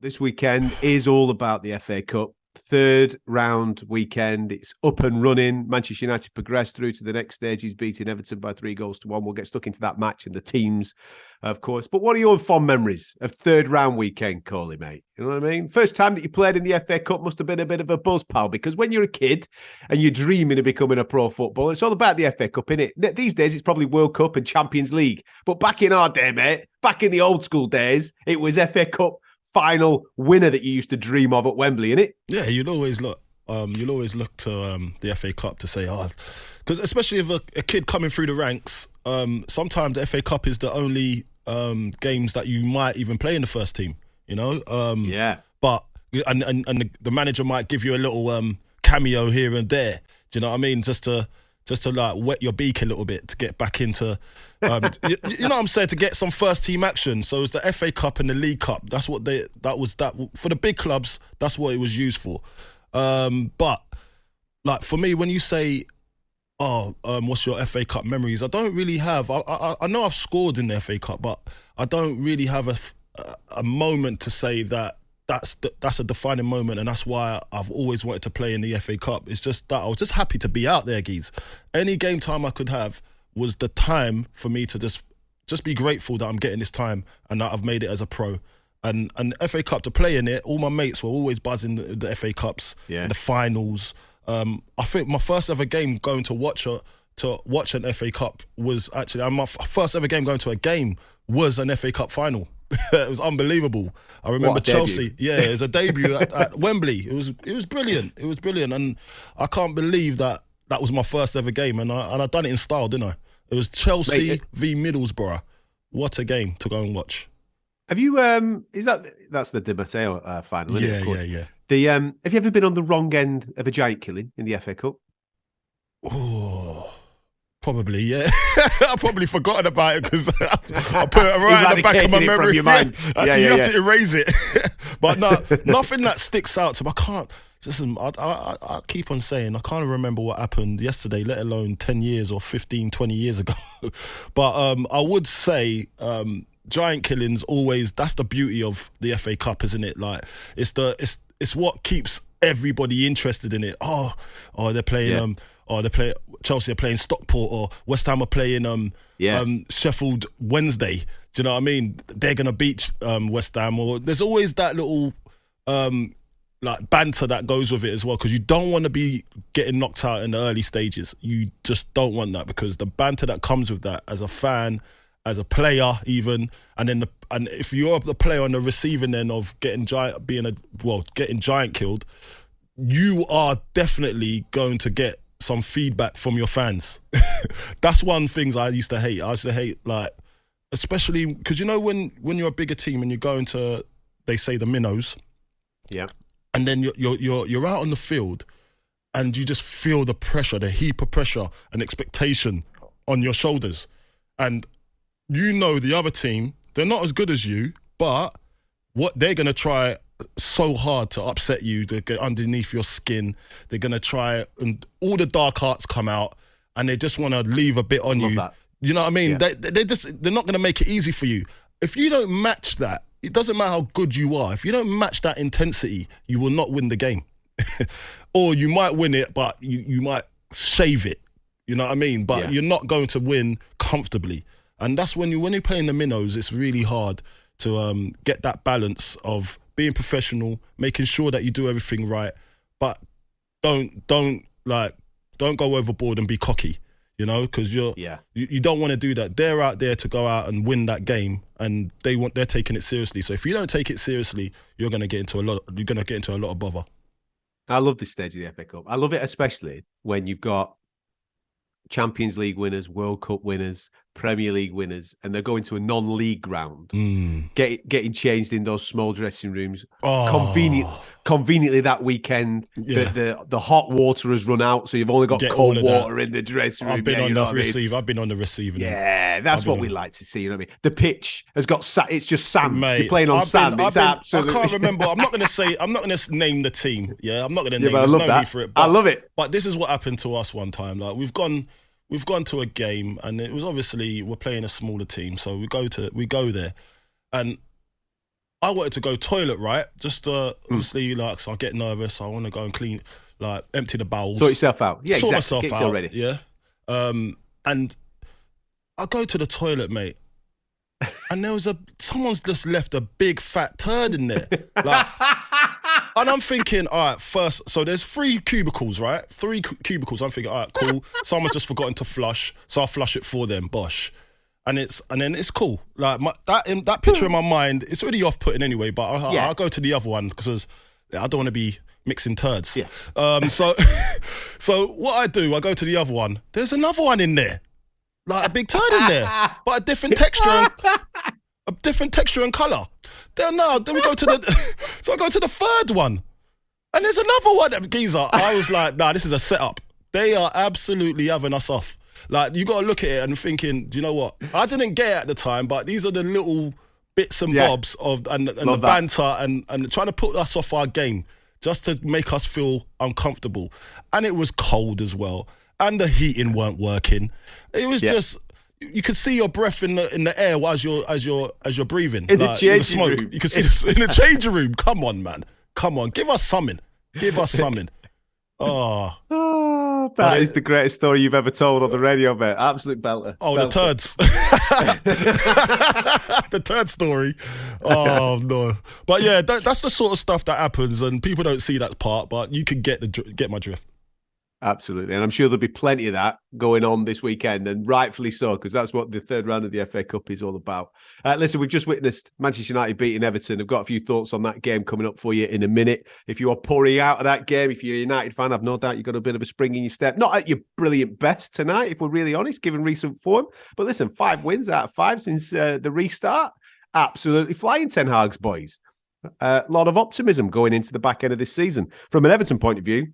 this weekend is all about the FA Cup. Third round weekend. It's up and running. Manchester United progressed through to the next stage. He's beating Everton by 3-1. We'll get stuck into that match and the teams, of course. But what are your fond memories of third round weekend, Coley, mate? You know what I mean? First time that you played in the FA Cup must have been a bit of a buzz, pal, because when you're a kid and you're dreaming of becoming a pro footballer, it's all about the FA Cup, innit? These days, it's probably World Cup and Champions League. But back in our day, mate, back in the old school days, it was FA Cup final winner that you used to dream of at Wembley, innit? Yeah, you'd always look to the FA Cup to say, because especially if a kid coming through the ranks, sometimes the FA Cup is the only games that you might even play in the first team, you know? But the manager might give you a little cameo here and there. Do you know what I mean? Just to like wet your beak a little bit to get back into, you know what I'm saying, to get some first team action. So it's the FA Cup and the League Cup. That's what that was for the big clubs. That's what it was used for. But like for me, when you say, what's your FA Cup memories? I don't really have. I know I've scored in the FA Cup, but I don't really have a moment to say that. That's a defining moment, and that's why I've always wanted to play in the FA Cup. It's just that I was just happy to be out there, geez. Any game time I could have was the time for me to just be grateful that I'm getting this time and that I've made it as a pro. And the FA Cup, to play in it, all my mates were always buzzing the FA Cups, the finals. I think my first ever game going to watch an FA Cup was actually, my first ever game going to a game was an FA Cup final. It was unbelievable. I remember Chelsea. Yeah, it was a debut at Wembley. It was brilliant. It was brilliant, and I can't believe that was my first ever game, and I done it in style, didn't I? It was Chelsea v Middlesbrough. What a game to go and watch. Have you? That's the Di Matteo final, isn't it? Of course. Yeah. Have you ever been on the wrong end of a giant killing in the FA Cup? Oh. Probably, yeah. I've probably forgotten about it because I put it right in the back of my memory. You have to erase it. But no, nothing that sticks out to me. I can't. Listen, I keep on saying I can't remember what happened yesterday, let alone 10 years or 15, 20 years ago. But I would say giant killings always. That's the beauty of the FA Cup, isn't it? Like it's what keeps everybody interested in it. Oh, they're playing. Chelsea are playing Stockport, or West Ham are playing Sheffield Wednesday. Do you know what I mean? They're going to beat West Ham. Or there's always that little like banter that goes with it as well, because you don't want to be getting knocked out in the early stages. You just don't want that, because the banter that comes with that as a fan, as a player even, and if you're the player on the receiving end of getting giant killed, you are definitely going to get some feedback from your fans. That's one thing I used to hate. I used to hate, like, especially because, you know, when you're a bigger team and you go into, they say, the minnows, and then you're out on the field and you just feel the pressure, the heap of pressure and expectation on your shoulders, and you know the other team, they're not as good as you, but what they're going to try so hard to upset you, to get underneath your skin. They're going to try, and all the dark arts come out, and they just want to leave a bit on you. That. You know what I mean? Yeah. They're not going to make it easy for you. If you don't match that, it doesn't matter how good you are. If you don't match that intensity, you will not win the game. Or you might win it, but you might shave it. You know what I mean? But you're not going to win comfortably. And that's when you're playing the minnows, it's really hard to get that balance of being professional, making sure that you do everything right, but don't go overboard and be cocky, you know, because you don't want to do that. They're out there to go out and win that game, and they're taking it seriously. So if you don't take it seriously, you're going to get into a lot of bother. I love this stage of the FA Cup. I love it especially when you've got Champions League winners, World Cup winners, Premier League winners, and they're going to a non-league ground, getting changed in those small dressing rooms. Conveniently that weekend, the hot water has run out, so you've only got cold water in the dressing room. I've been on the receiving. Yeah, that's what we like to see. You know what I mean? The pitch has got it's just sand. Mate, you're playing on sand. I can't remember. I'm not going to name the team. Yeah, I'm not going to name. There's no need for it. I love it. But this is what happened to us one time. Like we've gone to a game, and it was obviously we're playing a smaller team, so we go there, and I wanted to go toilet, right? Just obviously, like, so I get nervous. I want to go and clean, like, empty the bowels. Sort yourself out. Yeah, sort exactly. myself out. Ready. Yeah. And I go to the toilet, mate. And there was someone's just left a big fat turd in there. Like, and I'm thinking, all right, first, so there's 3 cubicles, right? 3 cubicles. I'm thinking, all right, cool. Someone's just forgotten to flush, so I'll flush it for them, bosh. And then it's cool. Like that picture in my mind, it's already off-putting anyway, but I'll go to the other one because I don't want to be mixing turds. Yeah. So what I do, I go to the other one. There's another one in there. Like a big turd in there, but a different texture and colour. Then we go to so I go to the third one, and there's another one. Geezer, I was like, nah, this is a setup. They are absolutely having us off. Like, you got to look at it and thinking, do you know what? I didn't get it at the time, but these are the little bits and bobs of and the banter and trying to put us off our game just to make us feel uncomfortable. And it was cold as well. And the heating weren't working. It was just, you could see your breath in the air as you're breathing. In the changing room. You could see this in the changing room. Come on, man. Come on. Give us something. Oh, that is the greatest story you've ever told on the radio, mate. Absolute belter. Oh, belter. The turds. The turd story. Oh, no. But yeah, that's the sort of stuff that happens, and people don't see that part, but you can get my drift. Absolutely. And I'm sure there'll be plenty of that going on this weekend, and rightfully so, because that's what the third round of the FA Cup is all about. Listen, we've just witnessed Manchester United beating Everton. I've got a few thoughts on that game coming up for you in a minute. If you are pouring out of that game, if you're a United fan, I've no doubt you've got a bit of a spring in your step. Not at your brilliant best tonight, if we're really honest, given recent form. But listen, 5 wins out of 5 since the restart. Absolutely flying, Ten Hag's boys. A lot of optimism going into the back end of this season. From an Everton point of view,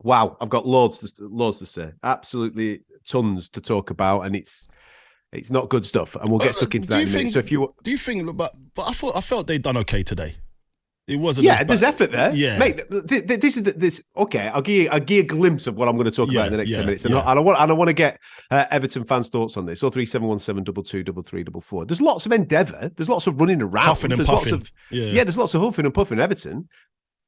wow, I've got loads to say. Absolutely tons to talk about, and it's not good stuff. And we'll get stuck into that in a minute. So if you do you think, but I felt they'd done okay today. It wasn't. Yeah, there's effort there. Yeah, mate. This is this. Okay, I'll give you a glimpse of what I'm going to talk about in the next 10 minutes, and I want to get Everton fans' thoughts on this. 03717223344. There's lots of endeavour. There's lots of running around. Huffing and puffing. There's lots of huffing and puffing Everton.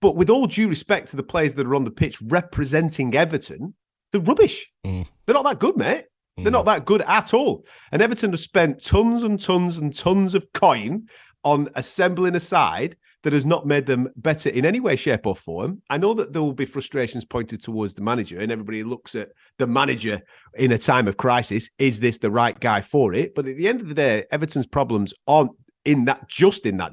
But with all due respect to the players that are on the pitch representing Everton, they're rubbish. They're not that good, mate. They're not that good at all. And Everton have spent tons and tons and tons of coin on assembling a side that has not made them better in any way, shape or form. I know that there will be frustrations pointed towards the manager, and everybody looks at the manager in a time of crisis. Is this the right guy for it? But at the end of the day, Everton's problems aren't in that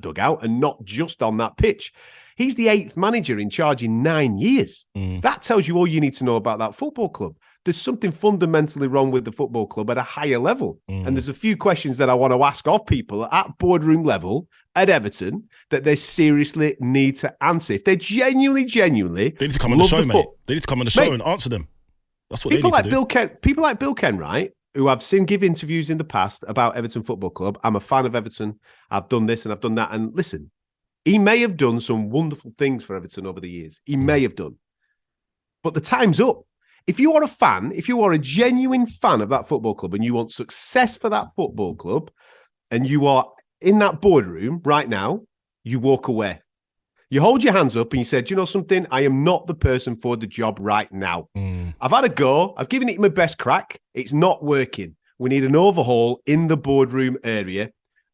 dugout and not just on that pitch. He's the 8th manager in charge in 9 years. That tells you all you need to know about that football club. There's something fundamentally wrong with the football club at a higher level. And there's a few questions that I want to ask of people at boardroom level at Everton that they seriously need to answer. If they genuinely... They need to come on the show, mate. They need to come on the show and answer them. That's what they need to do. People like Bill Kenwright, who I've seen give interviews in the past about Everton Football Club. I'm a fan of Everton. I've done this and I've done that. And listen, he may have done some wonderful things for Everton over the years. He may have done. But the time's up. If you are a fan, if you are a genuine fan of that football club and you want success for that football club and you are in that boardroom right now, you walk away. You hold your hands up and you say, do you know something? I am not the person for the job right now. I've had a go. I've given it my best crack. It's not working. We need an overhaul in the boardroom area,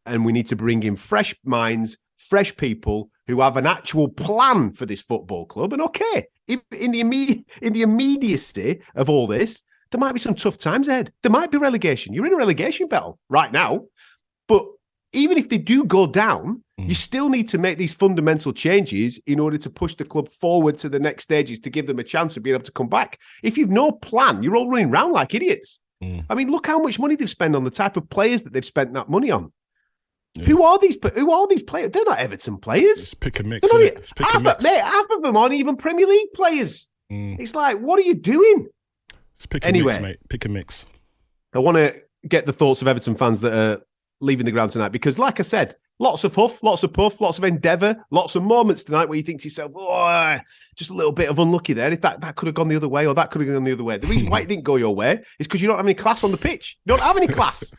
and we need to bring in fresh minds, fresh people who have an actual plan for this football club. And okay, in the immediacy of all this, there might be some tough times ahead. There might be relegation. You're in a relegation battle right now. But even if they do go down, you still need to make these fundamental changes in order to push the club forward to the next stages to give them a chance of being able to come back. If you've no plan, you're all running around like idiots. I mean, look how much money they've spent on the type of players that they've spent that money on. Yeah. Who are these players? They're not Everton players. It's pick and mix. Half of them aren't even Premier League players. It's like, what are you doing? It's pick and mix, mate. Pick and mix. I want to get the thoughts of Everton fans that are leaving the ground tonight, because like I said, lots of huff, lots of puff, lots of endeavour, lots of moments tonight where you think to yourself, oh, just a little bit of unlucky there. If that could have gone the other way, or that could have gone the other way. The reason why it didn't go your way is because you don't have any class on the pitch. You don't have any class.